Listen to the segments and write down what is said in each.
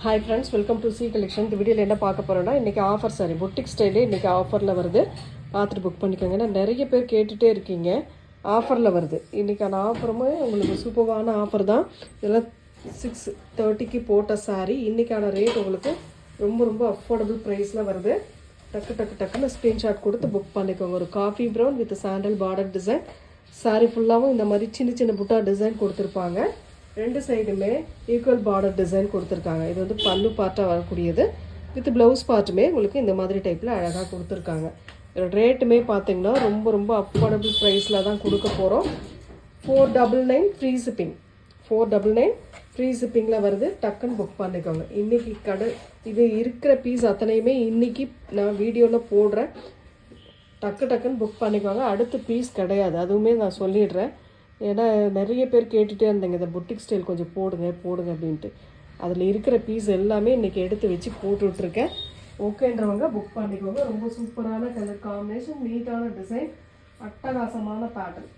Hi friends, welcome to C collection. இந்த வீடியோவில் என்ன பார்க்க போகிறோன்னா, இன்றைக்கி ஆஃபர் சாரி பொட்டிக் ஸ்டைலே இன்றைக்கி ஆஃபரில் வருது. பார்த்துட்டு புக் பண்ணிக்கோங்க. ஏன்னா நிறைய பேர் கேட்டுகிட்டே இருக்கீங்க. ஆஃபரில் வருது. இன்றைக்கான ஆஃபருமே உங்களுக்கு சூப்பரான ஆஃபர் தான். இதெல்லாம் 630க்கு போட்ட சாரீ. இன்றைக்கான ரேட் உங்களுக்கு ரொம்ப ரொம்ப அஃபோர்டபுள் ப்ரைஸில் வருது. டக்குன்னு ஸ்க்ரீன்ஷாட் கொடுத்து புக் பண்ணிக்கோங்க. ஒரு coffee brown with sandal border design. Sari ஃபுல்லாகவும் இந்த மாதிரி சின்ன சின்ன புட்டா டிசைன் கொடுத்துருப்பாங்க. ரெண்டு சைடுமே ஈக்குவல் பார்டர் டிசைன் கொடுத்துருக்காங்க. இது வந்து பல்லு பார்ட்டாக வரக்கூடியது. வித் ப்ளவுஸ் பார்ட்டுமே உங்களுக்கு இந்த மாதிரி டைப்பில் அழகாக கொடுத்துருக்காங்க. ரேட்டுமே பார்த்தீங்கன்னா ரொம்ப ரொம்ப அஃபோர்டபுள் ப்ரைஸில் தான் கொடுக்க போகிறோம். 499 ஃப்ரீ ஷிப்பிங். 499 ஃப்ரீ ஷிப்பிங்கில் வருது. டக்குன்னு புக் பண்ணிக்கோங்க. இன்றைக்கி இது இருக்கிற பீஸ் அத்தனையுமே இன்றைக்கி நான் வீடியோவில் போடுறேன். டக்குன்னு புக் பண்ணிக்கோங்க. அடுத்த பீஸ் கிடையாது, அதுவுமே நான் சொல்லிடுறேன். ஏன்னா நிறைய பேர் கேட்டுகிட்டே இருந்தாங்க, இந்த புட்டிக் ஸ்டைல் கொஞ்சம் போடுங்க அப்படின்ட்டு. அதில் இருக்கிற பீஸ் எல்லாமே இன்றைக்கி எடுத்து வச்சு போட்டுட்ருக்கேன். ஓகேன்றவங்க புக் பண்ணிக்கோங்க. ரொம்ப சூப்பரான கலர் காம்பினேஷன், நீட்டான டிசைன், அட்டகாசமான பேட்டர்ன்.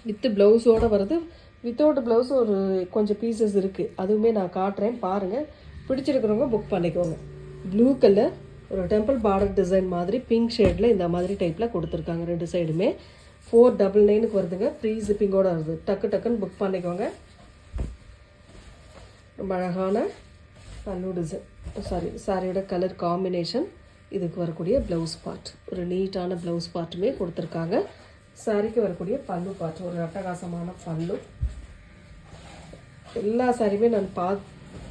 வித்து ப்ளவுஸோடு வருது. வித்தவுட் ப்ளவுஸ் ஒரு கொஞ்சம் பீசஸ் இருக்குது, அதுவுமே நான் காட்டுறேன் பாருங்கள். பிடிச்சிருக்கிறவங்க புக் பண்ணிக்கோங்க. ப்ளூ கலர் ஒரு டெம்பிள் பார்டர் டிசைன் மாதிரி பிங்க் ஷேடில் இந்த மாதிரி டைப்பில் கொடுத்துருக்காங்க. ரெண்டு சைடுமே 499க்கு வருதுங்க. ஃப்ரீ ஷிப்பிங்கோடு வருது. டக்குன்னு புக் பண்ணிக்கோங்க. ரொம்ப அழகான பல்லு டிசைன், சாரியோட கலர் காம்பினேஷன். இதுக்கு வரக்கூடிய ப்ளவுஸ் பார்ட், ஒரு நீட்டான ப்ளவுஸ் பார்ட்டுமே கொடுத்துருக்காங்க. சாரிக்கு வரக்கூடிய பல்லு பார்ட், ஒரு அட்டகாசமான பல்லு. எல்லா சாரியுமே நான்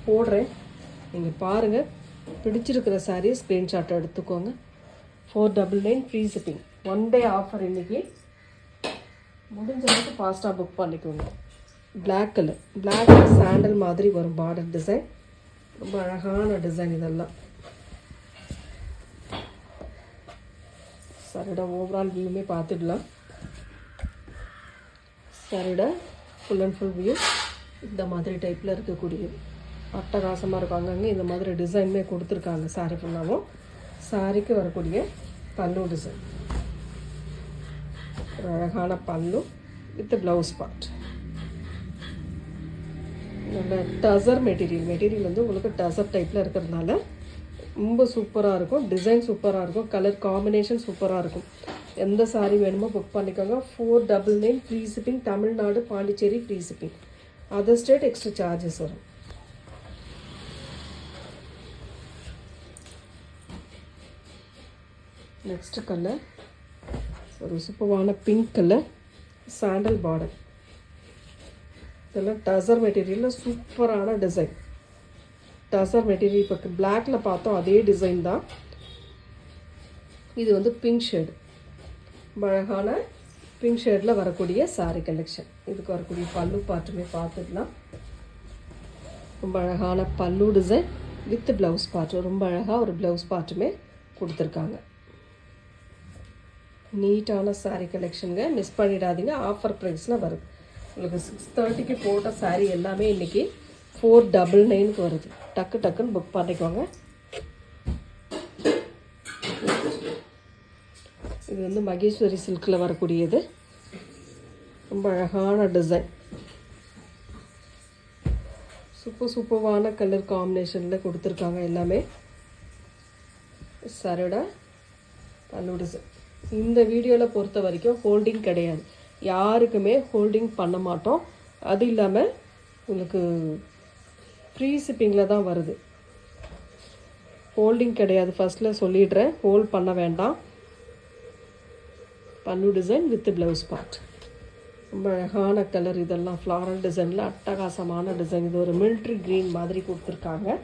போடுறேன், நீங்கள் பாருங்கள். பிடிச்சிருக்கிற சாரியை ஸ்க்ரீன்ஷாட் எடுத்துக்கோங்க. 499 ஃப்ரீ ஷிப்பிங். 1 day offer. இன்றைக்கி முடிஞ்ச அளவுக்கு ஃபாஸ்ட்டாக புக் பண்ணிக்கோங்க. பிளாக் கலர் சாண்டல் மாதிரி வரும் பார்டர் டிசைன். ரொம்ப அழகான டிசைன் இதெல்லாம். சாரியோட ஓவரால் வியூமே பார்த்துடலாம். சாரியோட ஃபுல் அண்ட் ஃபுல் வியூ இந்த மாதிரி டைப்பில் இருக்கக்கூடியது. அட்டகாசமாக இருக்கும். அங்கங்கே இந்த மாதிரி டிசைனுமே கொடுத்துருக்காங்க. சாரி ஃபுல்லாகவும் சாரிக்கு வரக்கூடிய பல்லு டிசைன், ஒரு அழகான பல்லு வித் ப்ளவுஸ் பார்ட். நல்ல டசர் மெட்டீரியல் வந்து உங்களுக்கு டசர் டைப்பில் இருக்கிறதுனால ரொம்ப சூப்பராக இருக்கும். டிசைன் சூப்பராக இருக்கும். கலர் காம்பினேஷன் சூப்பராக இருக்கும். எந்த சாரீ வேணுமோ புக் பண்ணிக்கோங்க. 499 free shipping. Tamil Nadu, Pondicherry free shipping. Other state extra charges வரும். நெக்ஸ்ட் கலர் ஒரு சூப்பரான பிங்க் கலர் சாண்டல் பார்டர். இதெல்லாம் டசர் மெட்டீரியலில் சூப்பரான டிசைன். டசர் மெட்டீரியல் இப்போ பிளாக்ல பார்த்தோம் அதே டிசைன் தான். இது வந்து பிங்க் ஷேடு, அழகான பிங்க் ஷேடில் வரக்கூடிய சாரீ கலெக்ஷன். இதுக்கு வரக்கூடிய பல்லு பார்ட்டுமே பார்த்துக்கலாம். ரொம்ப அழகான பல்லு டிசைன் வித் ப்ளவுஸ் பார்ட். ரொம்ப அழகாக ஒரு ப்ளவுஸ் பார்ட்டுமே கொடுத்துருக்காங்க. நீட்டான சாரீ கலெக்ஷனுங்க. மிஸ் பண்ணிடாதீங்க. ஆஃபர் ப்ரைஸில் வருது. உங்களுக்கு 630க்கு போட்ட சாரீ எல்லாமே இன்றைக்கி 499க்கு வருது. டக்குன்னு புக் பண்ணிக்கோங்க. இது வந்து மகேஸ்வரி சில்கில் வரக்கூடியது. ரொம்ப அழகான டிசைன், சூப்பரான கலர் காம்பினேஷனில் கொடுத்துருக்காங்க எல்லாமே. சாரியோட பல்லு டிசைன். இந்த வீடியோவில் பொறுத்த வரைக்கும் ஹோல்டிங் கிடையாது. யாருக்குமே ஹோல்டிங் பண்ண மாட்டோம். அது இல்லாமல் உங்களுக்கு ஃப்ரீ ஷிப்பிங்கில் தான் வருது. ஹோல்டிங் கிடையாது, ஃபஸ்ட்டில் சொல்லிடுறேன். ஹோல்ட் பண்ண வேண்டாம். பல்லு டிசைன் வித் ப்ளவுஸ் பார்ட். ரொம்ப அழகான கலர். இதெல்லாம் ஃப்ளாரல் டிசைனில் அட்டகாசமான டிசைன். இது ஒரு மிலிட்ரி க்ரீன் மாதிரி கொடுத்துருக்காங்க.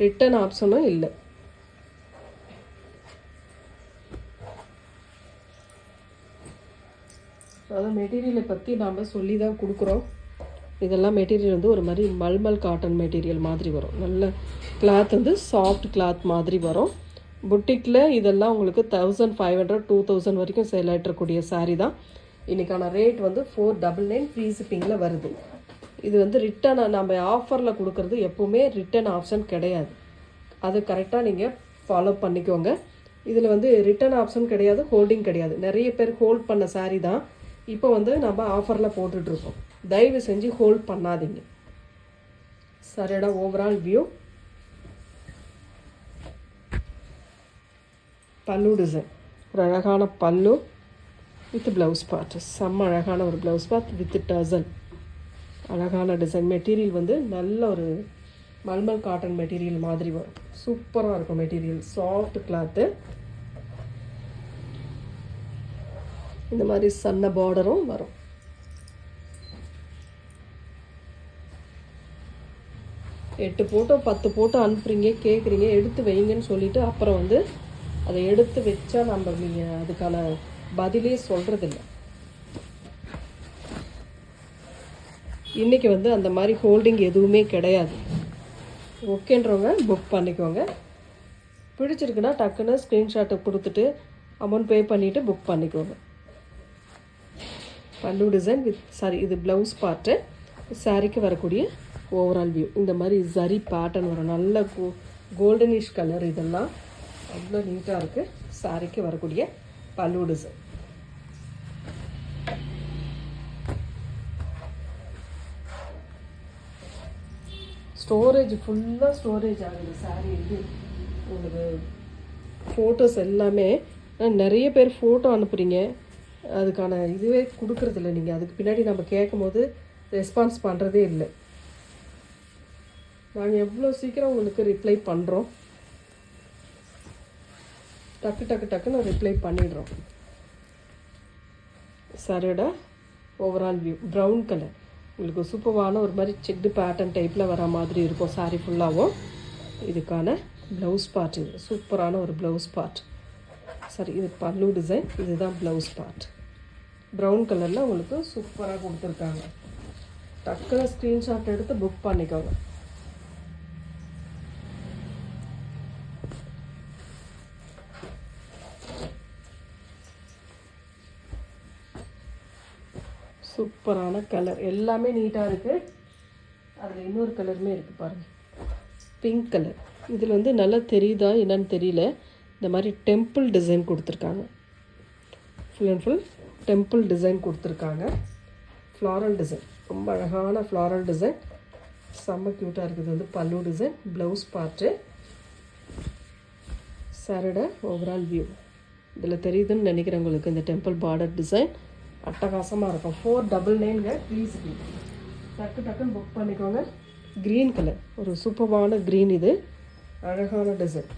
ரிட்டன் ஆப்ஷனும் இல்லை. அதாவது மெட்டீரியலை பற்றி நாம் சொல்லி தான் கொடுக்குறோம். இதெல்லாம் மெட்டீரியல் வந்து ஒரு மாதிரி மல்மல் காட்டன் மெட்டீரியல் மாதிரி வரும். நல்ல கிளாத் வந்து சாஃப்ட் கிளாத் மாதிரி வரும். புட்டிக்கில் இதெல்லாம் உங்களுக்கு 1500 2000 வரைக்கும் சேல் ஆகிட்டுருக்கூடிய சாரீ தான். இன்றைக்கான ரேட் வந்து 499 ஃப்ரீ ஷிப்பிங்கில் வருது. இது வந்து ரிட்டன் நம்ம ஆஃபரில் கொடுக்குறது எப்போவுமே ரிட்டன் ஆப்ஷன் கிடையாது. அது கரெக்டாக நீங்கள் ஃபாலோ பண்ணிக்கோங்க. இதில் வந்து ரிட்டன் ஆப்ஷன் கிடையாது, ஹோல்டிங் கிடையாது. நிறைய பேர் ஹோல்ட் பண்ண சாரீ தான் இப்போ வந்து நம்ம ஆஃபரில் போட்டுட்ருக்கோம். தயவு செஞ்சு ஹோல்ட் பண்ணாதீங்க. சரிடா. Overall view. பல்லு டிசைன் ஒரு அழகான பல்லு வித் ப்ளவுஸ் பார்ட். செம்ம அழகான ஒரு ப்ளவுஸ் பார்ட் வித் டசல். அழகான டிசைன். மெட்டீரியல் வந்து நல்ல ஒரு மல்மல் காட்டன் மெட்டீரியல் மாதிரி வரும். சூப்பராக இருக்கும் மெட்டீரியல். Soft cloth. இந்த மாதிரி சன்ன பார்டரும் வரும். எட்டு போட்டோ 10 போட்டோ அனுப்புகிறீங்க, கேட்குறீங்க, எடுத்து வைங்கன்னு சொல்லிவிட்டு அப்புறம் வந்து அதை எடுத்து வச்சா நம்ம நீங்கள் அதுக்கான பதிலே சொல்கிறதில்ல. இன்றைக்கி வந்து அந்த மாதிரி ஹோல்டிங் எதுவுமே கிடையாது. ஓகேன்றவங்க புக் பண்ணிக்கோங்க. பிடிச்சிருக்குன்னா டக்குன்னு ஸ்க்ரீன்ஷாட்டை கொடுத்துட்டு அமௌண்ட் பே பண்ணிவிட்டு புக் பண்ணிக்கோங்க. பல்லு டிசைன் இது ப்ளவுஸ் பார்ட்டு. சாரிக்கு வரக்கூடிய ஓவரால் வியூ. இந்த மாதிரி ஜரி பேட்டர்ன் வரும். நல்ல கோல்டனிஷ் கலர். இதெல்லாம் அவ்வளோ நீட்டாக இருக்குது. சாரிக்கு வரக்கூடிய பல்லு டிசைன். ஸ்டோரேஜ் ஃபுல்லாக ஸ்டோரேஜ் ஆகுது சாரி. இது உங்களுக்கு ஃபோட்டோஸ் எல்லாமே நிறைய பேர் ஃபோட்டோ அனுப்புகிறீங்க, அதுக்கான இதுவே கொடுக்குறதில்ல. நீங்கள் அதுக்கு பின்னாடி நம்ம கேட்கும் போது ரெஸ்பான்ஸ் பண்ணுறதே இல்லை. நாங்கள் எவ்வளோ சீக்கிரம் உங்களுக்கு ரிப்ளை பண்ணுறோம். டக்குன்னு ரிப்ளை பண்ணிடுறோம். சரிடா. Overall view brown colour. உங்களுக்கு சூப்பரான ஒரு மாதிரி செக்டு பேட்டர்ன் டைப்பில் வர மாதிரி இருக்கும் சாரி ஃபுல்லாகவும். இதுக்கான ப்ளவுஸ் பார்ட். இது சூப்பரான ஒரு ப்ளவுஸ் பார்ட். சரி, இது பல்லு டிசைன். இதுதான் ப்ளவுஸ் பார்ட். ப்ரௌன் கலரில் உங்களுக்கு சூப்பராக கொடுத்துருக்காங்க. டக்குன்னு ஸ்க்ரீன்ஷாட் எடுத்து புக் பண்ணிக்கோங்க. சூப்பரான கலர். எல்லாமே நீட்டாக இருக்குது. அதில் இன்னொரு கலருமே இருக்குது பாருங்கள், பிங்க் கலர். இதில் வந்து நல்லா தெரியுதா என்னன்னு தெரியல. இந்த மாதிரி டெம்பிள் டிசைன் கொடுத்துருக்காங்க. Full and full temple design கொடுத்துருக்காங்க. Floral design. ரொம்ப அழகான ஃப்ளாரல் டிசைன். செம்ம க்யூட்டாக இருக்குது. வந்து பல்லு டிசைன். Blouse part. சாரியோட ஓவரால் வியூ. இதில் தெரியுதுன்னு நினைக்கிறேன் உங்களுக்கு இந்த டெம்பிள் பார்டர் டிசைன். அட்டகாசமாக இருக்கும். 499 ப்ளீஸ். டக்குன்னு புக் பண்ணிக்கோங்க. Green colour. ஒரு சூப்பரான க்ரீன். இது அழகான டிசைன்.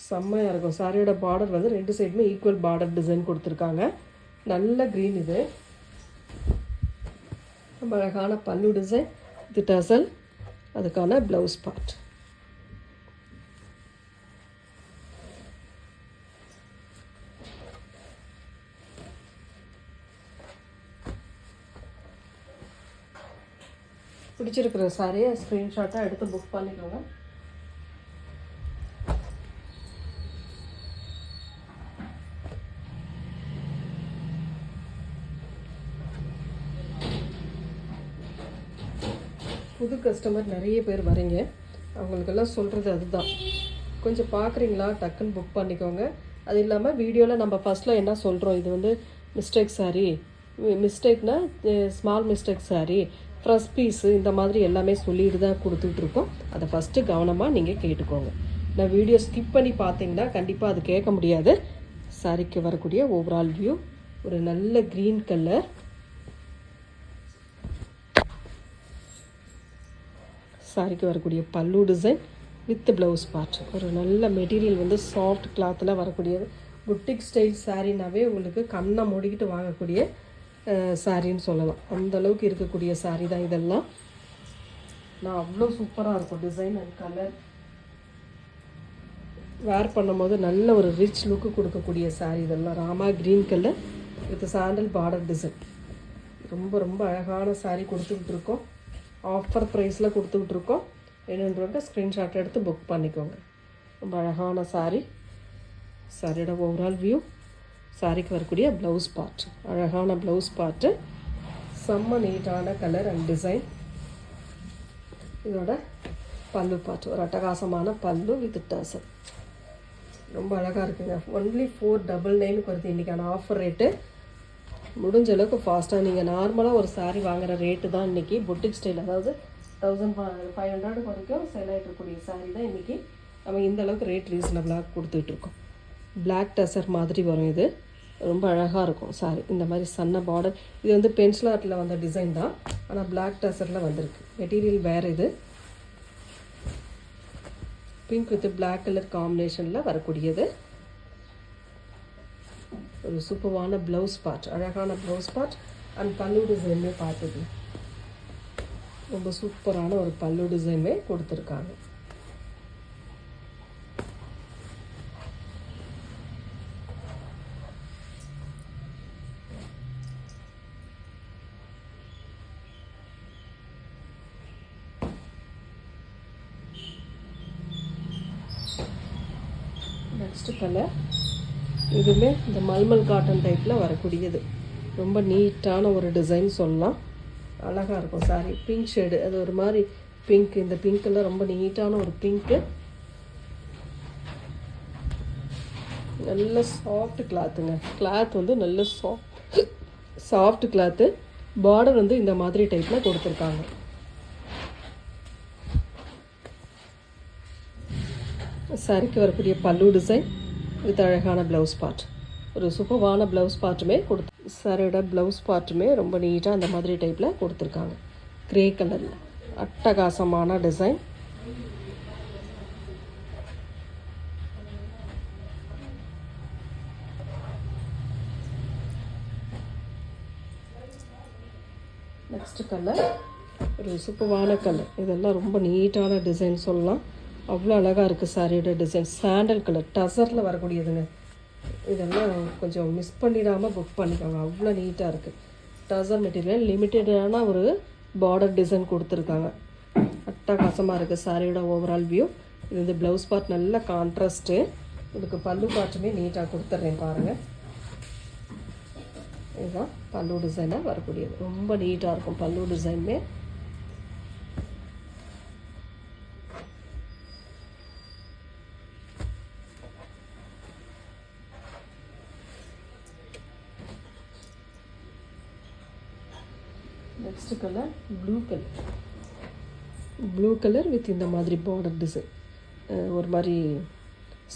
செம்மையாக இருக்கும். சாரியோட பார்டர் வந்து 2 சைடுமே ஈக்குவல் பார்டர் டிசைன் கொடுத்துருக்காங்க. நல்ல க்ரீன். இது ரொம்ப அழகான பல்லு டிசைன். இது டசல். அதுக்கான ப்ளவுஸ் பார்ட். பிடிச்சிருக்கிற சாரியை ஸ்க்ரீன்ஷாட்டாக எடுத்து புக் பண்ணிக்கோங்க. புது கஸ்டமர் நிறைய பேர் வரீங்க. அவங்களுக்கெல்லாம் சொல்கிறது அதுதான். கொஞ்சம் பார்க்குறீங்களா, டக்குன்னு புக் பண்ணிக்கோங்க. அது இல்லாமல் வீடியோவில் நம்ம ஃபஸ்ட்டில் என்ன சொல்கிறோம், இது வந்து மிஸ்டேக் சாரி, மிஸ்டேக்னால் small mistake sari, fresh piece, இந்த மாதிரி எல்லாமே சொல்லிட்டு தான் கொடுத்துட்ருக்கோம். அதை ஃபஸ்ட்டு கவனமாக நீங்கள் கேட்டுக்கோங்க. நான் வீடியோ ஸ்கிப் பண்ணி பார்த்தீங்கன்னா கண்டிப்பாக அது கேட்க முடியாது. சாரிக்கு வரக்கூடிய ஓவரால் வியூ. ஒரு நல்ல க்ரீன் கலர். சாரிக்கு வரக்கூடிய பல்லு டிசைன் வித் ப்ளவுஸ் பார்ட். ஒரு நல்ல மெட்டீரியல் வந்து சாஃப்ட் கிளாத்தில் வரக்கூடியது. புட்டிக் ஸ்டைல் சாரீனாவே உங்களுக்கு கண்ணை மூடிக்கிட்டு வாங்கக்கூடிய சாரின்னு சொல்லலாம். அந்தளவுக்கு இருக்கக்கூடிய சாரீ தான் இதெல்லாம். நான் அவ்வளோ சூப்பராக இருக்கும் டிசைன் அண்ட் கலர். வேர் பண்ணும்போது நல்ல ஒரு ரிச் லுக்கு கொடுக்கக்கூடிய சாரீ இதெல்லாம். Rama green colour with sandal border design. ரொம்ப ரொம்ப அழகான சாரீ கொடுத்துக்கிட்டுருக்கோம். ஆஃபர் ப்ரைஸில் கொடுத்துக்கிட்டுருக்கோம். என்னன்றவங்க ஸ்க்ரீன்ஷாட் எடுத்து புக் பண்ணிக்கோங்க. ரொம்ப அழகான சாரீ. சாரியோட ஓவரால் வியூ. சாரிக்கு வரக்கூடிய ப்ளவுஸ் பார்ட். அழகான ப்ளவுஸ் பார்ட்டு. செம்ம நீட்டான கலர் அண்ட் டிசைன். இதோட பல்லு பார்ட். ஒரு அட்டகாசமான பல்லு வித் டசல். ரொம்ப அழகாக இருக்குங்க. ஒன்லி 499 வருது இன்றைக்கான ஆஃபர் ரேட்டு. முடிஞ்ச அளவுக்கு ஃபாஸ்ட்டாக நீங்கள் நார்மலாக ஒரு சாரீ வாங்குகிற ரேட்டு தான் இன்றைக்கி பொட்டிக் ஸ்டைல், அதாவது 1500 வரைக்கும் சேல் ஆகிட்டு இருக்கக்கூடிய சாரீ தான் இன்றைக்கி நம்ம இந்த அளவுக்கு ரேட் ரீசனபிளாக கொடுத்துட்ருக்கோம். பிளாக் டசர் மாதிரி வரும். இது ரொம்ப அழகாக இருக்கும் சாரி. இந்த மாதிரி சன்ன பார்டர். இது வந்து பென்சில் ஆர்ட்டில் வந்த டிசைன் தான், ஆனால் பிளாக் டசரில் வந்திருக்கு. மெட்டீரியல் வேறு. இது பிங்க் வித் பிளாக் கலர் காம்பினேஷனில் வரக்கூடியது. ஒரு சூப்பரான ப்ளவுஸ் பார்ட், அழகான ப்ளவுஸ் பார்ட் அண்ட் பல்லு டிசைனுமே பார்த்துது. ரொம்ப சூப்பரான ஒரு பல்லு டிசைனுமே கொடுத்துருக்காங்க. நெக்ஸ்ட் கலர், இதுவுமே இந்த மல்மல் காட்டன் டைப்பில் வரக்கூடியது. ரொம்ப நீட்டான ஒரு டிசைன் சொல்லலாம். அழகாக இருக்கும் சாரி. பிங்க் ஷேடு, அது ஒரு மாதிரி பிங்க். இந்த பிங்க்கெல்லாம் ரொம்ப நீட்டான ஒரு பிங்க்கு. நல்ல சாஃப்ட் கிளாத்துங்க. கிளாத் வந்து நல்ல சாஃப்ட் கிளாத்து. பார்டர் வந்து இந்த மாதிரி டைப்பில் கொடுத்துருக்காங்க. சாரிக்கு வரக்கூடிய பல்லு டிசைன் வித் அழகான ப்ளவுஸ் பார்ட். ஒரு சூப்பரான ப்ளவுஸ் பார்ட்டுமே சாரியோட ப்ளவுஸ் பார்ட்டுமே ரொம்ப நீட்டாக அந்த மாதிரி டைப்பில் கொடுத்துருக்காங்க. க்ரே கலரில் அட்டகாசமான டிசைன். நெக்ஸ்ட் கலர் ஒரு சூப்பரான கலர். இதெல்லாம் ரொம்ப நீட்டான டிசைன் சொல்லலாம். அவ்வளோ அழகாக இருக்குது சாரியோட டிசைன். சாண்டல் கலர் டசரில் வரக்கூடியதுங்க. இதெல்லாம் கொஞ்சம் மிஸ் பண்ணிடாமல் புக் பண்ணிக்கோங்க. அவ்வளோ நீட்டாக இருக்குது. டசர் மெட்டீரியல், லிமிட்டடான ஒரு பார்டர் டிசைன் கொடுத்துருக்காங்க. அட்டகாசமாக இருக்குது சாரியோட ஓவரால் வியூ. இது வந்து ப்ளவுஸ் பார்ட் நல்ல கான்ட்ராஸ்ட்டு. இதுக்கு பல்லு பார்ட்டுமே நீட்டாக கொடுத்துட்றேன் பாருங்கள். இதுதான் பல்லு டிசைனாக வரக்கூடியது. ரொம்ப நீட்டாக இருக்கும் பல்லு டிசைனுமே. Next colour blue colour with இந்த மாதிரி பார்டர் டிசைன். ஒரு மாதிரி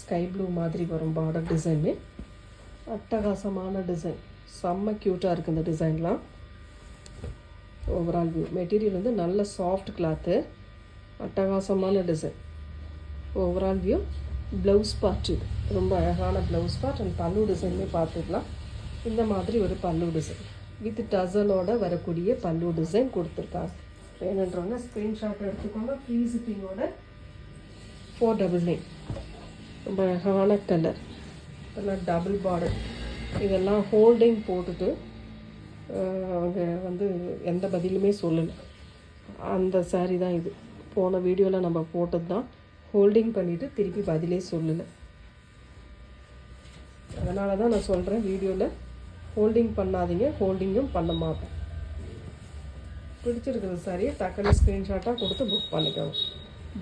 ஸ்கை ப்ளூ மாதிரி வரும் பார்டர் டிசைனு. அட்டகாசமான டிசைன். செம்ம க்யூட்டாக இருக்குது இந்த டிசைன்லாம். ஓவரால் வியூ மெட்டீரியல் வந்து நல்ல சாஃப்ட் கிளாத்து. அட்டகாசமான design. Overall view blouse part. இது ரொம்ப அழகான ப்ளவுஸ் பார்ட் அண்ட் பல்லு டிசைனுமே பார்த்துக்கலாம். இந்த மாதிரி ஒரு பல்லு டிசைன் வித் டசலோட வரக்கூடிய பல்லு டிசைன் கொடுத்துருக்காங்க. வேணுன்றவங்க ஸ்க்ரீன்ஷாட் எடுத்துக்கோங்க. ஃப்ரீ ஷிப்பிங்கோட 499. ரொம்ப அழகான கலர். இதெல்லாம் டபுள் பார்டர். இதெல்லாம் ஹோல்டிங் போட்டுட்டு அவங்க வந்து எந்த பதிலுமே சொல்லலை. அந்த சாரீ தான் இது. போன வீடியோவில் நம்ம போட்டது தான். ஹோல்டிங் பண்ணிவிட்டு திருப்பி பதிலே சொல்லலை. அதனால தான் நான் சொல்கிறேன் வீடியோவில் ஹோல்டிங் பண்ணாதீங்க. ஹோல்டிங்கும் பண்ண மாட்டேன். பிடிச்சிருக்குது சாரியை டக்குன்னு ஸ்க்ரீன்ஷாட்டாக கொடுத்து புக் பண்ணிக்கோங்க.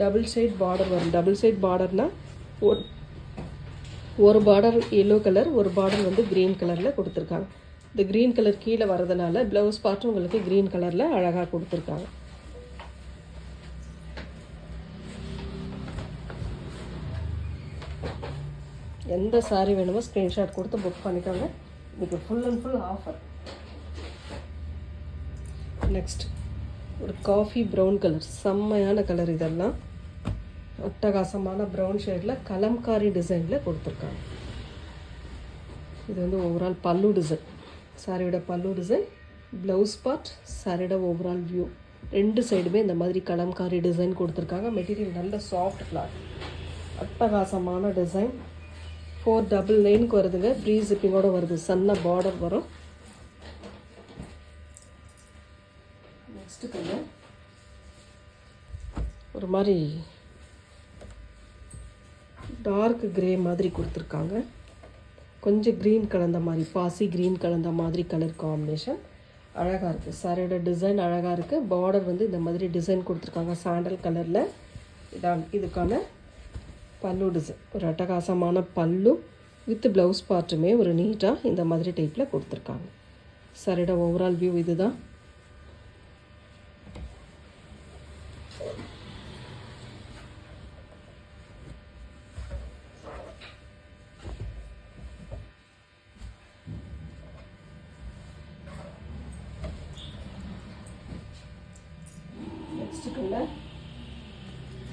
டபுள் சைட் பார்டர் வரும். டபுள் சைட் பார்டர்னால் ஒரு பார்டர் எல்லோ கலர், ஒரு பார்டர் வந்து க்ரீன் கலரில் கொடுத்துருக்காங்க. இந்த க்ரீன் கலர் கீழே வரதுனால ப்ளவுஸ் பார்ட்டும் உங்களுக்கு க்ரீன் கலரில் அழகாக கொடுத்துருக்காங்க. எந்த சாரீ வேணுமோ ஸ்க்ரீன்ஷாட் கொடுத்து புக் பண்ணிக்கோங்க. இதுக்கு full and full offer. Next ஒரு காஃபி ப்ரௌன் கலர். செம்மையான கலர். இதெல்லாம் அட்டகாசமான ப்ரௌன் ஷேடில் கலம்காரி டிசைனில் கொடுத்துருக்காங்க. இது வந்து ஓவரால் பல்லு டிசைன். சாரியோட பல்லு டிசைன், ப்ளவுஸ் பார்ட், சாரியோட ஓவரால் வியூ. ரெண்டு சைடுமே இந்த மாதிரி கலம்காரி டிசைன் கொடுத்துருக்காங்க. மெட்டீரியல் நல்ல சாஃப்ட் கிளாத். அட்டகாசமான டிசைன். 499 வருதுங்க. ஃப்ரீ ஷிப்பிங்கோட வருது. சன்ன பார்டர் வரும். நெக்ஸ்ட் கலர் ஒரு மாதிரி டார்க் கிரே மாதிரி கொடுத்துருக்காங்க. கொஞ்சம் க்ரீன் கலந்த மாதிரி, பாசி க்ரீன் கலந்த மாதிரி கலர் காம்பினேஷன். அழகாக இருக்குது. சாரியோட டிசைன் அழகாக இருக்குது. பார்டர் வந்து இந்த மாதிரி டிசைன் கொடுத்துருக்காங்க சாண்டல் கலரில். இதான் இதுக்கான பல்லு டிசைன் ஒரு அட்டகாசமான பல்லு வித் ப்ளவுஸ் பார்ட்டுமே ஒரு நீட்டாக இந்த மாதிரி டைப்பில் கொடுத்துருக்காங்க. சாரியோட ஓவரால் வியூ இது தான்.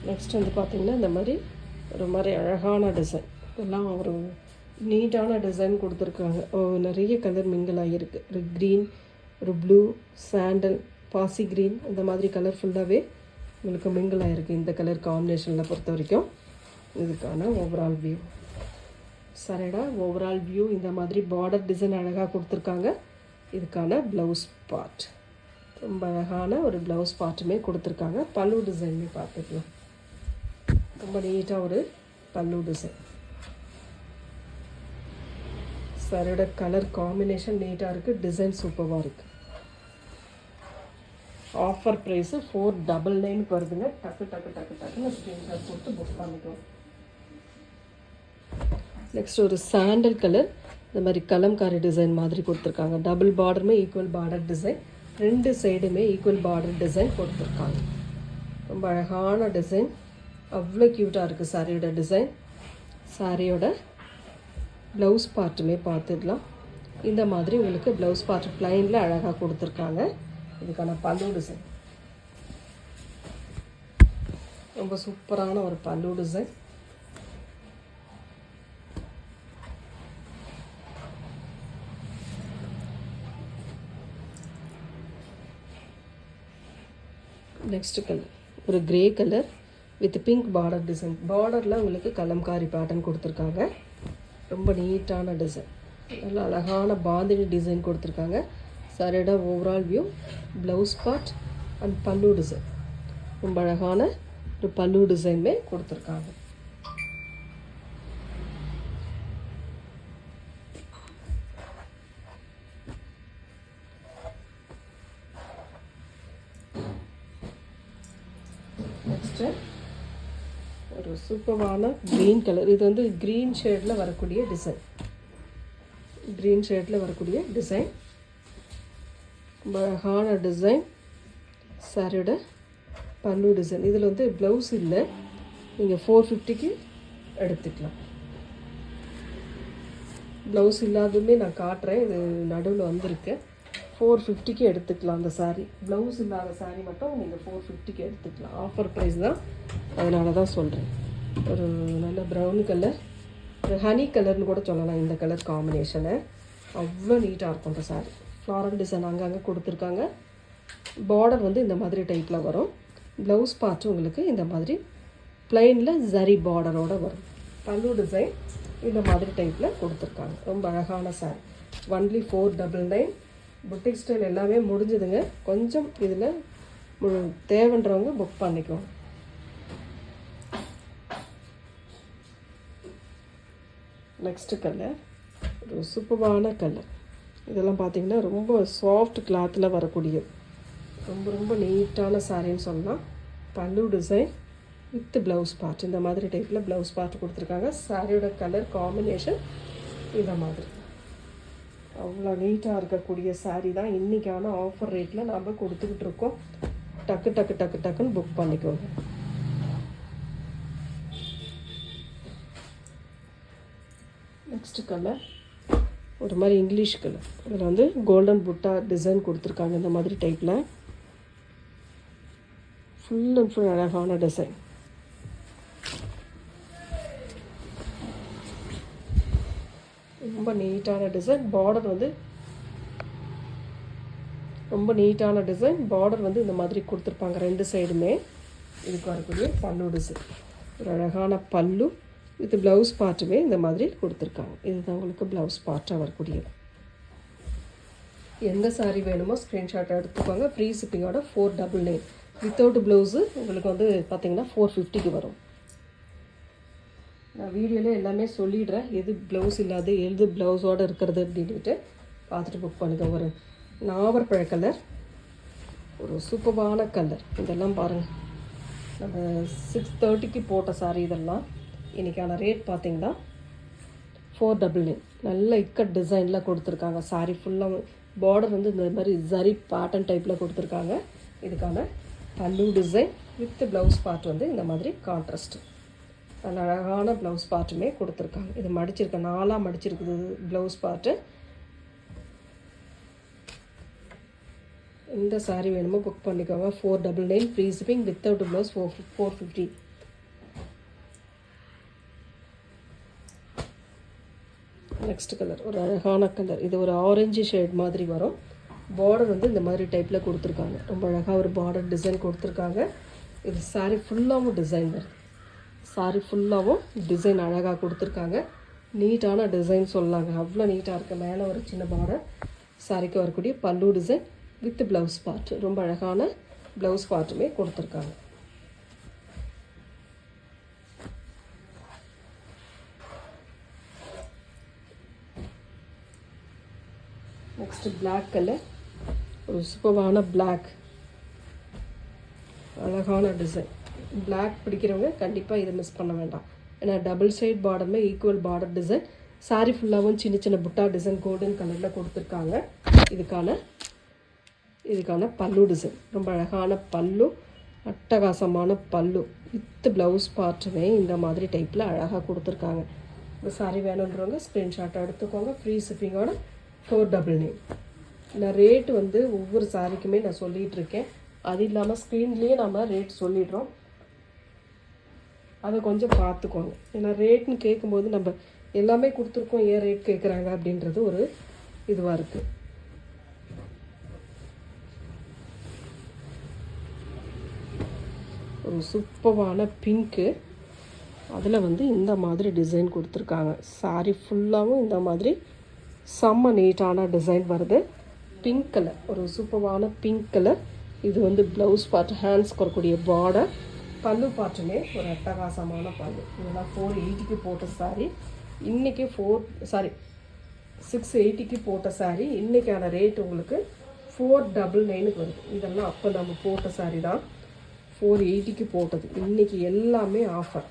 நெக்ஸ்ட் வந்து பார்த்திங்கன்னா இந்த மாதிரி ஒரு மாதிரி அழகான டிசைன், இதெல்லாம் ஒரு நீட்டான டிசைன் கொடுத்துருக்காங்க. நிறைய கலர் மிங்கிள் ஆகியிருக்கு. ஒரு க்ரீன், ஒரு ப்ளூ, சாண்டல், பாசி க்ரீன், இந்த மாதிரி கலர் ஃபுல்லாகவே உங்களுக்கு மிங்கிள் ஆகிருக்கு இந்த கலர் காம்பினேஷனில் பொறுத்த வரைக்கும். இதுக்கான ஓவரால் வியூ சரிடா. ஓவரால் வியூ இந்த மாதிரி பார்டர் டிசைன் அழகாக கொடுத்துருக்காங்க. இதுக்கான ப்ளவுஸ் பார்ட் ரொம்ப அழகான ஒரு ப்ளவுஸ் பார்ட்டுமே கொடுத்துருக்காங்க. பல்லு டிசைன்மே பார்த்துக்கலாம். ரொம்ப நீட்டாக ஒரு பல்லு டிசைன். சாரியோட கலர் காம்பினேஷன் நீட்டாக இருக்குது. டிசைன் சூப்பராக இருக்குது. ஆஃபர் ப்ரைஸு 499 வருதுங்க. டக்குன்னு ஸ்க்ரீன்ஷாட் போட்டு புக் பண்ணிக்கலாம். நெக்ஸ்ட் ஒரு சாண்டல் கலர், இந்த மாதிரி கலம்காரி டிசைன் மாதிரி கொடுத்துருக்காங்க. டபுள் பார்டருமே ஈக்குவல் பார்டர் டிசைன், 2 சைடுமே ஈக்குவல் பார்டர் டிசைன் கொடுத்துருக்காங்க. ரொம்ப அழகான டிசைன், அவ்வளோ க்யூட்டாக இருக்குது சாரியோட டிசைன். சாரியோட ப்ளவுஸ் பார்ட்டுமே பார்த்துடலாம். இந்த மாதிரி உங்களுக்கு ப்ளவுஸ் பார்ட் ப்ளைனில் அழகாக கொடுத்துருக்காங்க. இதுக்கான பல்லு டிசைன் ரொம்ப சூப்பரான ஒரு பல்லு டிசைன். நெக்ஸ்ட் கலர் ஒரு grey colour with pink border design. பார்டரில் உங்களுக்கு கலம்காரி பேட்டர்ன் கொடுத்துருக்காங்க. ரொம்ப நீட்டான டிசைன், நல்ல அழகான பாந்தினி டிசைன் கொடுத்துருக்காங்க. சாரியோட overall view, blouse part and பல்லு டிசைன். ரொம்ப அழகான ஒரு பல்லு டிசைனுமே கொடுத்துருக்காங்க. நெக்ஸ்ட்டு ஒரு சூப்பரான க்ரீன் கலர். இது வந்து க்ரீன் ஷேடில் வரக்கூடிய டிசைன். க்ரீன் ஷேடில் வரக்கூடிய டிசைன், ரொம்ப அழகான டிசைன். சாரியோட பல்லு டிசைன். இதில் வந்து ப்ளவுஸ் இல்லை, நீங்கள் 450க்கு எடுத்துக்கலாம். ப்ளவுஸ் இல்லாததுமே நான் காட்டுறேன். இது நடுவில் வந்திருக்கு. 450க்கு எடுத்துக்கலாம் அந்த சாரீ. ப்ளவுஸ் இல்லாத சாரீ மட்டும் நீங்கள் 450க்கு எடுத்துக்கலாம். ஆஃபர் ப்ரைஸ் தான், அதனால தான் சொல்கிறேன். ஒரு நல்ல ப்ரௌன் கலர், ஒரு ஹனி கலர்னு கூட சொல்லலாம் இந்த கலர் காம்பினேஷனை. அவ்வளோ நீட்டாக இருக்கும் இந்த சாரீ. ஃப்ளாரல் டிசைன் அங்கங்கே கொடுத்துருக்காங்க. பார்டர் வந்து இந்த மாதிரி டைப்பில் வரும். ப்ளவுஸ் பார்ட்டு உங்களுக்கு இந்த மாதிரி ப்ளைனில் ஜரி பார்டரோடு வரும். பல்லு டிசைன் இந்த மாதிரி டைப்பில் கொடுத்துருக்காங்க. ரொம்ப அழகான சாரீ. ஒன்லி 499. புட்டிக் ஸ்டைல் எல்லாமே முடிஞ்சுதுங்க. கொஞ்சம் இதில் தேவைன்றவங்க புக் பண்ணிக்குவோம். நெக்ஸ்ட்டு கலர் ஒரு சூப்பரான கலர். இதெல்லாம் பார்த்திங்கன்னா ரொம்ப சாஃப்ட் கிளாத்தில் வரக்கூடியது. ரொம்ப ரொம்ப நீட்டான சாரின்னு சொல்லலாம். பல்லு டிசைன் வித் ப்ளவுஸ் பார்ட் இந்த மாதிரி டைப்பில் ப்ளவுஸ் பார்ட் கொடுத்துருக்காங்க. சாரியோட கலர் காம்பினேஷன் இந்த மாதிரி அவ்வளோ நீட்டாக இருக்கக்கூடிய சாரீ தான் இன்றைக்கான ஆஃபர் ரேட்டில் நம்ம கொடுத்துக்கிட்டு இருக்கோம். டக்குன்னு புக் பண்ணிக்கோங்க. நெக்ஸ்ட் கலர் ஒரு மாதிரி இங்கிலீஷ் கலர். இதில் வந்து கோல்டன் புட்டா டிசைன் கொடுத்துருக்காங்க. இந்த மாதிரி டைப்பில் ஃபுல் அண்ட் ஃபுல் அழகான டிசைன். ரொம்ப நீட்டான டிசைன். பார்டர் வந்து ரொம்ப நீட்டான டிசைன். பார்டர் வந்து இந்த மாதிரி கொடுத்துருப்பாங்க 2 சைடுமே. இதுக்கு வரக்கூடிய பல்லு டிசைன், ஒரு அழகான பல்லு வித் ப்ளவுஸ் பார்ட்டுமே இந்த மாதிரி கொடுத்துருக்காங்க. இதுதான் உங்களுக்கு ப்ளவுஸ் பார்ட்டாக வரக்கூடியது. எந்த சாரீ வேணுமோ ஸ்க்ரீன்ஷாட் எடுத்துக்கோங்க. ஃப்ரீ ஷிப்பிங்கோட 499. வித்தவுட் ப்ளவுஸு உங்களுக்கு வந்து பார்த்திங்கன்னா 450க்கு வரும். நான் வீடியோவில் எல்லாமே சொல்லிடுறேன், எது ப்ளவுஸ் இல்லாது எது ப்ளவுஸோடு இருக்கிறது அப்படின்ட்டு பார்த்துட்டு புக் பண்ணிக்கோங்க. ஒரு நாவற்பழ கலர், ஒரு சூப்பரான கலர். இதெல்லாம் பாருங்கள், நம்ம 630க்கு போட்ட சாரீ. இதெல்லாம் இன்றைக்கான ரேட் பார்த்தீங்கன்னா 499. நல்ல இக்கட் டிசைனில் கொடுத்துருக்காங்க. சாரி ஃபுல்லாக பார்டர் வந்து இந்த மாதிரி ஜரி பேட்டர்ன் டைப்பில் கொடுத்துருக்காங்க. இதுக்கான பல்லு டிசைன் வித் ப்ளவுஸ் பார்ட் வந்து இந்த மாதிரி கான்ட்ராஸ்ட் நல்ல அழகான ப்ளவுஸ் பார்ட்டுமே கொடுத்துருக்காங்க. இது மடிச்சிருக்க 4ஆக மடிச்சிருக்குது ப்ளவுஸ் பார்ட்டு. இந்த சாரீ வேணுமோ புக் பண்ணிக்கோங்க. 499 free shipping without blouse 450. Next colour ஒரு அழகான கலர். இது ஒரு ஆரஞ்சு ஷேட் மாதிரி வரும். பார்டர் வந்து இந்த மாதிரி டைப்பில் கொடுத்துருக்காங்க. ரொம்ப அழகாக ஒரு பார்டர் டிசைன் கொடுத்துருக்காங்க. இது சாரீ ஃபுல்லாகவும் டிசைன் வருது. சாரீ ஃபுல்லாகவும் டிசைன் அழகாக கொடுத்துருக்காங்க. நீட்டான டிசைன் சொல்லாங்க. அவ்வளோ நீட்டாக இருக்குது. மேலே ஒரு சின்ன பார்டர். சாரிக்கு வரக்கூடிய பல்லு டிசைன் வித் ப்ளவுஸ் பார்ட். ரொம்ப அழகான ப்ளவுஸ் பார்ட்டுமே கொடுத்துருக்காங்க. Next black colour. ஒரு சூப்பரான பிளாக் அழகான டிசைன். பிளாக் பிடிக்கிறவங்க கண்டிப்பாக இதை மிஸ் பண்ண வேண்டாம். ஏன்னா டபுள் சைட் பார்டருமே ஈக்குவல் பார்டர் டிசைன். சாரி ஃபுல்லாகவும் சின்ன சின்ன புட்டா டிசைன் கோல்டன் கலரில் கொடுத்துருக்காங்க. இதுக்கான பல்லு டிசைன் ரொம்ப அழகான பல்லு, அட்டகாசமான பல்லு வித் ப்ளவுஸ் பார்ட்டுமே இந்த மாதிரி டைப்பில் அழகாக கொடுத்துருக்காங்க. இந்த சாரீ வேணுன்றவங்க ஸ்க்ரீன்ஷாட் எடுத்துக்கோங்க. ஃப்ரீ ஷிப்பிங்கோட 499. நான் ரேட்டு வந்து ஒவ்வொரு சாரிக்குமே நான் சொல்லிகிட்டு இருக்கேன். அது இல்லாமல் ஸ்க்ரீன்லேயே நம்ம ரேட் சொல்லிடுறோம். அதை கொஞ்சம் பார்த்துக்கோங்க. ஏன்னா ரேட்னு கேட்கும்போது நம்ம எல்லாமே கொடுத்துருக்கோம், ஏன் ரேட் கேட்குறாங்க அப்படின்றது ஒரு இதுவாக இருக்குது. ஒரு சூப்பரான பிங்க்கு. அதில் வந்து இந்த மாதிரி டிசைன் கொடுத்துருக்காங்க. சாரி ஃபுல்லாகவும் இந்த மாதிரி செம்ம நீட்டான டிசைன் வருது. பிங்க் கலர், ஒரு சூப்பரான பிங்க் கலர். இது வந்து ப்ளவுஸ் பார்ட், ஹேண்ட்ஸ் வரக்கூடிய பார்டர். பல்லு பார்ட்டுமே ஒரு அட்டகாசமான பல்லு. இதெல்லாம் 480க்கு போட்ட சாரி. இன்றைக்கி 680க்கு போட்ட சாரி. இன்றைக்கான ரேட் உங்களுக்கு 499க்கு வருது. இதெல்லாம் அப்போ நம்ம போட்ட சாரி தான். 480க்கு போட்டது. இன்றைக்கி எல்லாமே offer,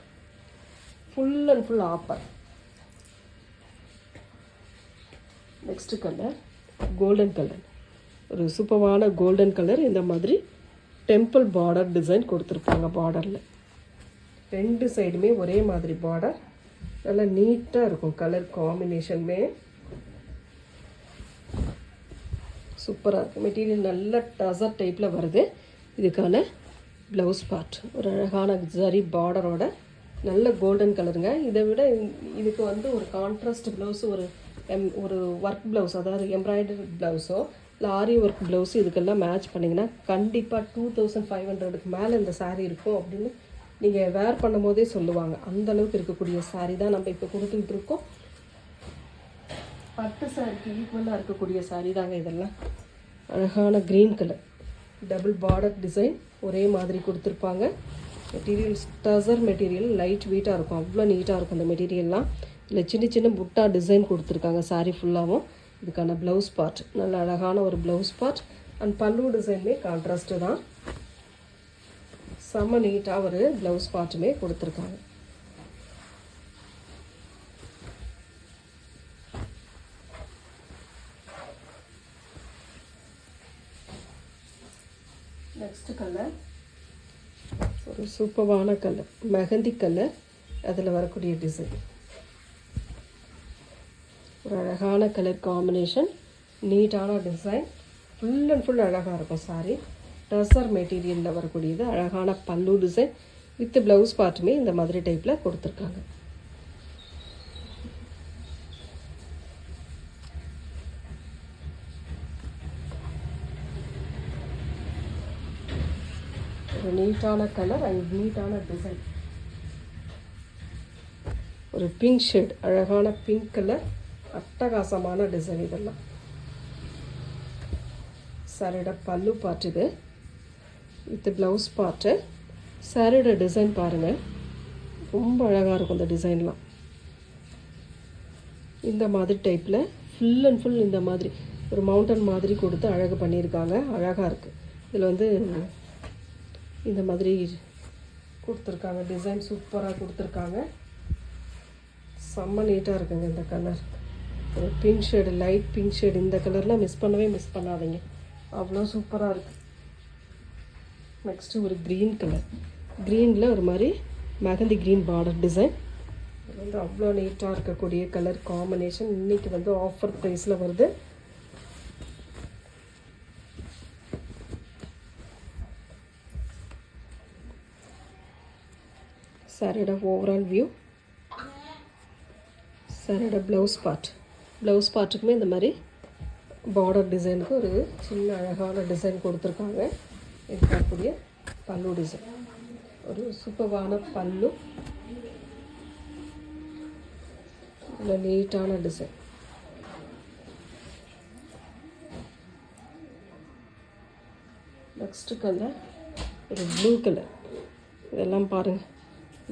full and full offer. Next colour golden colour. ஒரு சூப்பரான கோல்டன் கலர். இந்த மாதிரி டெம்பிள் பார்டர் டிசைன் கொடுத்துருப்பாங்க. பார்டரில் 2 சைடுமே ஒரே மாதிரி பார்டர். நல்லா நீட்டாக இருக்கும். கலர் காம்பினேஷனுமே சூப்பராக இருக்குது. மெட்டீரியல் நல்ல டசர் டைப்பில் வருது. இதுக்கான ப்ளவுஸ் பார்ட் ஒரு அழகான ஜரி பார்டரோட நல்ல கோல்டன் கலருங்க. இதை விட இதுக்கு வந்து ஒரு கான்ட்ராஸ்ட் ப்ளவுஸ், ஒரு ஒர்க் ப்ளவுஸ், அதாவது எம்ப்ராய்டரி ப்ளவுஸோ இல்லை ஆரி ஒர்க் ப்ளவுஸு இதுக்கெல்லாம் மேட்ச் பண்ணிங்கன்னா கண்டிப்பாக 2500க்கு மேலே இந்த சாரீ இருக்கும் அப்படின்னு நீங்கள் வேர் பண்ணும் போதே சொல்லுவாங்க. அந்தளவுக்கு இருக்கக்கூடிய சாரீ தான் நம்ம இப்போ கொடுத்துக்கிட்டு இருக்கோம். 10 சாரிக்கு ஈக்குவலாக இருக்கக்கூடிய சாரீ தாங்க இதெல்லாம். அழகான green colour, double border design ஒரே மாதிரி கொடுத்துருப்பாங்க. மெட்டீரியல் டசர் மெட்டீரியல், லைட் வெயிட்டாக இருக்கும். அவ்வளோ நீட்டாக இருக்கும் இந்த மெட்டீரியல்லாம். இல்லை சின்ன சின்ன புட்டா டிசைன் கொடுத்துருக்காங்க சாரீ ஃபுல்லாகவும். இதுக்கான ப்ளவுஸ் பார்ட் நல்ல அழகான ஒரு ப்ளவுஸ் பார்ட். அண்ட் பல்லு டிசைனுமே கான்ட்ராஸ்ட்டு தான். செம்ம நீட்டாக ஒரு ப்ளவுஸ் பார்ட்டுமே கொடுத்துருக்காங்க. நெக்ஸ்ட் கலர் ஒரு சூப்பரான கலர், மெஹந்தி கலர். அதில் வரக்கூடிய டிசைன் ஒரு அழகான கலர் காம்பினேஷன், நீட்டான டிசைன், ஃபுல் அண்ட் ஃபுல் அழகாக இருக்கும் சாரி. டசர் மெட்டீரியலில் வரக்கூடியது. அழகான பல்லு டிசைன் வித் ப்ளவுஸ் பார்ட்டுமே இந்த மாதிரி டைப்பில் கொடுத்துருக்காங்க. ஒரு நீட்டான கலர் அண்ட் நீட்டான டிசைன். ஒரு பிங்க் ஷேட், அழகான பிங்க் கலர், அட்டகாசமான டிசைன். இதெல்லாம் சாரியோட பல்லு பார்ட் இது வித் ப்ளவுஸ் பார்ட்டு. சாரியோட டிசைன் பாருங்கள், ரொம்ப அழகாக இருக்கும் இந்த டிசைன்லாம். இந்த மாதிரி டைப்பில் ஃபுல் அண்ட் ஃபுல் இந்த மாதிரி ஒரு மவுண்டன் மாதிரி கொடுத்து அழகு பண்ணியிருக்காங்க. அழகாக இருக்குது. இதில் வந்து இந்த மாதிரி கொடுத்துருக்காங்க. டிசைன் சூப்பராக கொடுத்துருக்காங்க. செம்ம நீட்டாக இருக்குங்க இந்த கலர். ஒரு pink shade, light pink shade. இந்த கலர்லாம் மிஸ் பண்ணாதீங்க, அவ்வளோ சூப்பராக இருக்குது. நெக்ஸ்ட்டு ஒரு க்ரீன் கலர். க்ரீனில் ஒரு மாதிரி மெஹந்தி க்ரீன் பார்டர் டிசைன். இது வந்து அவ்வளோ நீட்டாக இருக்கக்கூடிய கலர் காம்பினேஷன். இன்றைக்கி வந்து ஆஃபர் ப்ரைஸில் வருது. சாரியோட ஓவரால் வியூ, சாரியோட ப்ளவுஸ் பார்ட்டுக்குமே இந்த மாதிரி பார்டர் டிசைனுக்கு ஒரு சின்ன அழகான டிசைன் கொடுத்துருக்காங்க. இது பார்க்கக்கூடிய பல்லு டிசைன், ஒரு சூப்பரான பல்லு, நல்ல நீட்டான டிசைன். நெக்ஸ்ட்டு கலர் ஒரு ப்ளூ கலர். இதெல்லாம் பாருங்கள்,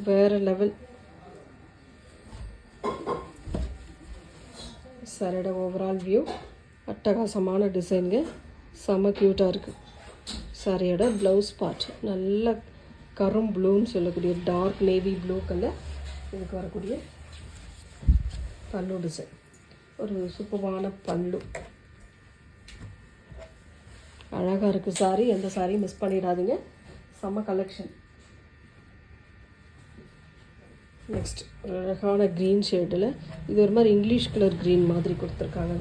வேறு லெவல். சாரியோட ஓவரால் வியூ, அட்டகாசமான டிசைனுங்க, செம்ம க்யூட்டாக இருக்குது. சாரியோட ப்ளவுஸ் பார்ட் நல்ல கரும் ப்ளூன்னு சொல்லக்கூடிய டார்க் நேவி ப்ளூ கலர். இதுக்கு வரக்கூடிய பல்லு டிசைன், ஒரு சூப்பரான பல்லு, அழகாக இருக்குது சாரி. எந்த சாரியும் மிஸ் பண்ணிடாதீங்க, செம்ம கலெக்ஷன். நெக்ஸ்ட் ஒரு அழகான க்ரீன் ஷேடில், இது ஒரு மாதிரி இங்கிலீஷ் கலர் க்ரீன் மாதிரி கொடுத்துருக்காங்க.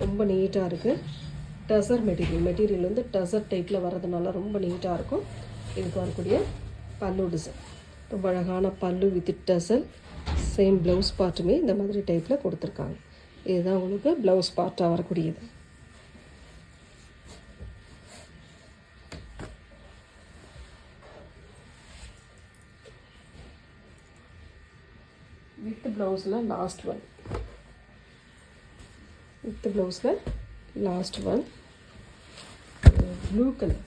ரொம்ப நீட்டாக இருக்குது. டசர் மெட்டீரியல் வந்து டசர் டைப்பில் வர்றதுனால ரொம்ப நீட்டாக இருக்கும். இதுக்கு வரக்கூடிய பல்லு டிசைன், ரொம்ப அழகான பல்லு வித் டசல். சேம் ப்ளவுஸ் பார்ட்டுமே இந்த மாதிரி டைப்பில் கொடுத்துருக்காங்க. இதுதான் உங்களுக்கு ப்ளவுஸ் பார்ட்டாக வரக்கூடியது. வித் ப்ளவுஸில் லாஸ்ட் ஒன் ப்ளூ கலர்,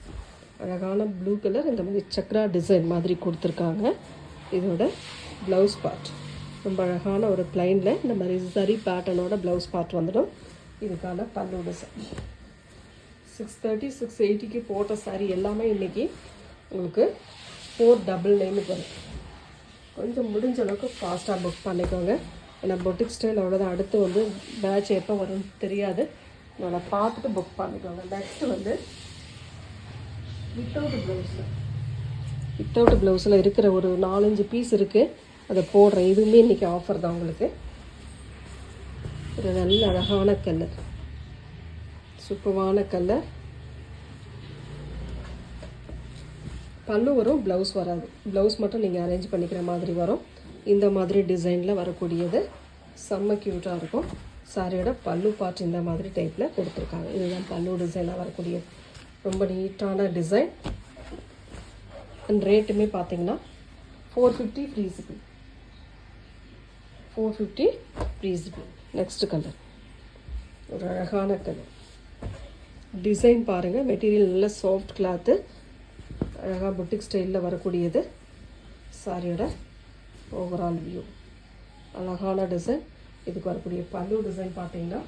அழகான ப்ளூ கலர். இந்த மாதிரி சக்ரா டிசைன் மாதிரி கொடுத்துருக்காங்க. இதோட ப்ளவுஸ் பார்ட் ரொம்ப அழகான ஒரு ப்ளைனில் இந்த மாதிரி சரி பேட்டர்னோட ப்ளவுஸ் பார்ட் வந்துடும். இதுக்கான பல்லு டிசைன். 630 680க்கு போட்ட சாரி எல்லாமே இன்றைக்கி உங்களுக்கு 499 வரும். கொஞ்சம் முடிஞ்ச அளவுக்கு ஃபாஸ்ட்டாக புக் பண்ணிக்கோங்க. ஏன்னா பொட்டிக் ஸ்டைல் அவ்வளோதான். அடுத்து வந்து பேட்ச் எப்போ வரும்னு தெரியாது, அதனால் பார்த்துட்டு புக் பண்ணிக்கோங்க. நெக்ஸ்ட்டு வந்து வித்தவுட் ப்ளவுஸில் இருக்கிற ஒரு 4-5 பீஸ் இருக்குது, அதை போடுறேன். இதுவுமே இன்றைக்கி ஆஃபர் தான் உங்களுக்கு. ஒரு நல்ல அழகான கலர், சூப்பரான கலர். பல்லு வரும், ப்ளவுஸ் வராது. ப்ளவுஸ் மட்டும் நீங்கள் அரேஞ்ச் பண்ணிக்கிற மாதிரி வரும். இந்த மாதிரி டிசைனில் வரக்கூடியது செம்ம க்யூட்டாக இருக்கும். சாரியோட பல்லு பார்ட் இந்த மாதிரி டைப்பில் கொடுத்துருக்காங்க. இதுதான் பல்லு டிசைனாக வரக்கூடியது. ரொம்ப நீட்டான டிசைன். அண்ட் ரேட்டுமே பார்த்தீங்கன்னா 450 free shipping. 450 free shipping. Next colour ஒரு அழகான கலர். டிசைன் பாருங்கள், மெட்டீரியல் நல்ல சாஃப்ட் கிளாத்து, அழகாக பொட்டிக் ஸ்டைலில் வரக்கூடியது. சாரியோட ஓவரால் வியூ, அழகான டிசைன். இதுக்கு வரக்கூடிய பல்லு டிசைன் பார்த்தீங்கன்னா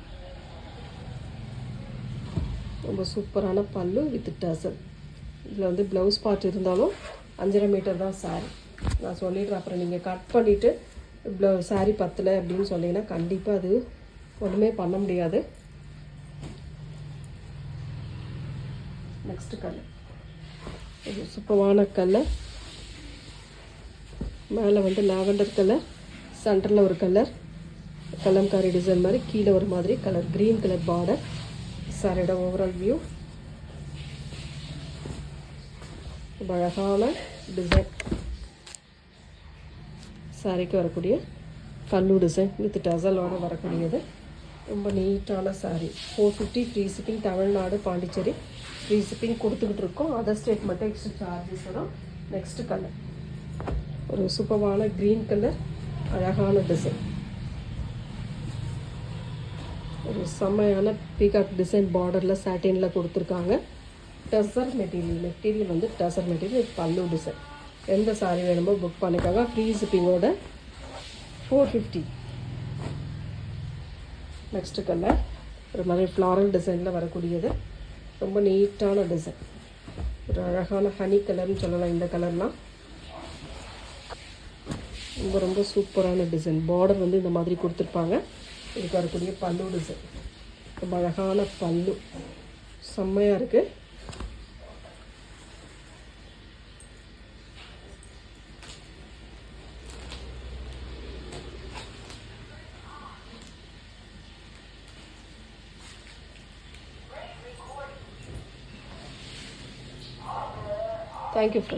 ரொம்ப சூப்பரான பல்லு வித் டசல். இதில் வந்து ப்ளவுஸ் பார்ட் இருந்தாலும் 5.5 மீட்டர் தான் சாரி. நான் சொல்லிடுறேன், அப்புறம் நீங்கள் கட் பண்ணிவிட்டு சாரி பத்தலை அப்படின்னு சொன்னீங்கன்னா கண்டிப்பாக அது ஒன்றுமே பண்ண முடியாது. நெக்ஸ்ட்டு கலர் இது சூப்பரான கலர். மேலே வந்து லாவெண்டர் கலர், சென்டரில் ஒரு கலர் கலம்காரி டிசைன் மாதிரி, கீழே ஒரு மாதிரி கலர் க்ரீன் கலர் பார்டர். சாரியோட ஓவரால் வியூ, ரொம்ப அழகான டிசைன். சாரிக்கு வரக்கூடிய பல்லு டிசைன் வித் டசலோடு வரக்கூடியது. ரொம்ப நீட்டான sari. 450 free shipping. Tamil Nadu, Pondicherry free shipping கொடுத்துக்கிட்டு இருக்கோம். அதர் ஸ்டேட் மட்டும் எக்ஸ்ட்ரா சார்ஜஸ் வரும். நெக்ஸ்ட்டு கலர் ஒரு சூப்பரான க்ரீன் கலர், அழகான டிசைன். ஒரு செம்மையான பீகாக் டிசைன் பார்டரில் சாட்டினில் கொடுத்துருக்காங்க. டசர் மெட்டீரியல் வந்து டசர் மெட்டீரியல். பல்லு டிசைன். எந்த சாரீ வேணுமோ புக் பண்ணிக்கோங்க. ஃப்ரீ ஷிப்பிங்கோட 450. நெக்ஸ்ட்டு கலர் ஒரு மாதிரி ஃப்ளாரல் டிசைனில் வரக்கூடியது. ரொம்ப நீட்டான டிசைன், ஒரு அழகான ஹனி கலர்னு சொல்லலாம் இந்த கலர்லாம். ரொம்ப ரொம்ப சூப்பரான டிசைன். பார்டர் வந்து இந்த மாதிரி கொடுத்துருப்பாங்க. இதுக்கு வரக்கூடிய பல்லு டிசைன் ரொம்ப அழகான பல்லு, செம்மையாக இருக்குது. Thank you friends.